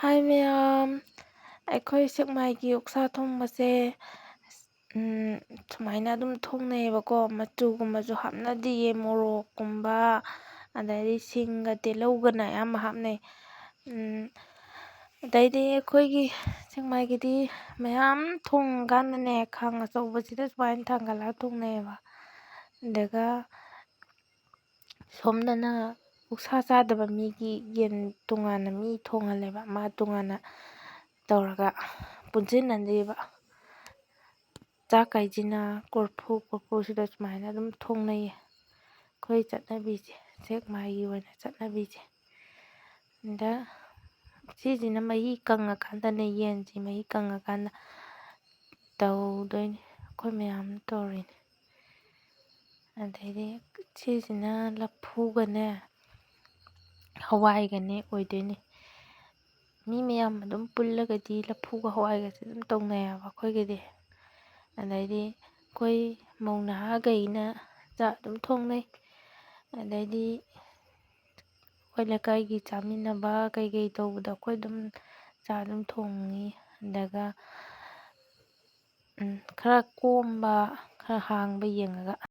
ꯍꯥꯏ ꯃꯌꯥꯝ, ꯑꯩꯈꯣꯏ ꯁꯦꯛꯃꯥꯏꯒꯤ ꯑꯣꯛꯁꯥ ꯊꯣꯡꯕꯁꯦ ꯁꯨꯃꯥꯏꯅ ꯑꯗꯨꯝ ꯊꯣꯡꯅꯩꯌꯦꯕꯀꯣ, ꯃꯆꯨꯒꯨꯝꯕꯁꯨ ꯍꯥꯞꯅꯗꯤꯌꯦ, ꯃꯣꯔꯣꯛꯀꯨꯝꯕ ꯑꯗꯩꯗꯤ ꯁꯤꯡꯒ ꯇꯤꯜꯍꯧꯒꯅ ꯑꯌꯥꯝꯕ ꯍꯥꯞꯅꯩ꯫ ꯑꯗꯩꯗꯤ ꯑꯩꯈꯣꯏꯒꯤ ꯁꯦꯛꯃꯥꯏꯒꯤꯗꯤ ꯃꯌꯥꯝ ꯊꯣꯡꯀꯥꯟꯗꯅꯦ ꯈꯥꯡ ꯑꯆꯧꯕꯁꯤꯗ ꯁꯨꯃꯥꯏꯅ ꯊꯥꯡꯒꯠꯂꯒ ꯊꯣꯡꯅꯩꯌꯦꯕ꯫ ꯑꯗꯨꯒ ꯁꯣꯝꯗꯅ ꯑꯣꯛꯁꯥ ꯆꯥꯗꯕ ꯃꯤꯒꯤ ꯌꯦꯟ ꯇꯣꯉꯥꯟꯅ ꯃꯤ ꯊꯣꯡꯍꯜꯂꯦꯕ, ꯃꯥ ꯇꯣꯉꯥꯟꯅ ꯇꯧꯔꯒ ꯄꯨꯟꯁꯤꯟꯅꯗꯦꯕ꯫ ꯆꯥꯛꯀꯩꯁꯤꯅ ꯀꯣꯔꯐꯨꯁꯤꯗ ꯁꯨꯃꯥꯏꯅ ꯑꯗꯨꯝ ꯊꯣꯡꯅꯩꯌꯦ ꯑꯩꯈꯣꯏ ꯆꯠꯅꯕꯤꯁꯦ, ꯁꯦꯛꯃꯥꯏꯒꯤ ꯑꯣꯏꯅ ꯆꯠꯅꯕꯤꯁꯦ꯫ ꯑꯗ ꯁꯤꯁꯤꯅ ꯃꯍꯤ ꯀꯪꯉꯀꯥꯟꯗꯅꯦ, ꯌꯦꯟꯁꯤ ꯃꯍꯤ ꯀꯪꯉꯀꯥꯟꯗ ꯇꯧꯗꯣꯏꯅꯦ, ꯑꯩꯈꯣꯏ ꯃꯌꯥꯝ ꯇꯧꯔꯤꯅꯦ꯫ ꯑꯗꯩꯗꯤ ꯁꯤꯁꯤꯅ ꯂꯐꯨꯒꯅꯦ ꯍꯋꯥꯏꯒꯅꯦ ꯑꯣꯏꯗꯣꯏꯅꯦ꯫ ꯃꯤ ꯃꯌꯥꯝ ꯑꯗꯨꯝ ꯄꯨꯜꯂꯒꯗꯤ ꯂꯐꯨꯒ ꯍꯋꯥꯏꯒꯁꯦ ꯑꯗꯨꯝ ꯇꯧꯅꯩꯌꯦꯕ ꯑꯩꯈꯣꯏꯒꯤꯗꯤ꯫ ꯑꯗꯩꯗꯤ ꯑꯩꯈꯣꯏ ꯃꯧ ꯅꯍꯥꯈꯩꯅ ꯆꯥꯛ ꯑꯗꯨꯝ ꯊꯣꯡꯅꯩ꯫ ꯑꯗꯩꯗꯤ ꯑꯩꯈꯣꯏ ꯂꯩꯀꯥꯏꯒꯤ ꯆꯥꯃꯤꯟꯅꯕ ꯀꯩꯀꯩ ꯇꯧꯕꯗꯣ ꯑꯩꯈꯣꯏ ꯑꯗꯨꯝ ꯆꯥꯛ ꯑꯗꯨꯝ ꯊꯣꯡꯉꯤ꯫ ꯑꯗꯨꯒ ꯈꯔ ꯀꯣꯝꯕ, ꯈꯔ ꯍꯥꯡꯕ ꯌꯦꯡꯉꯒ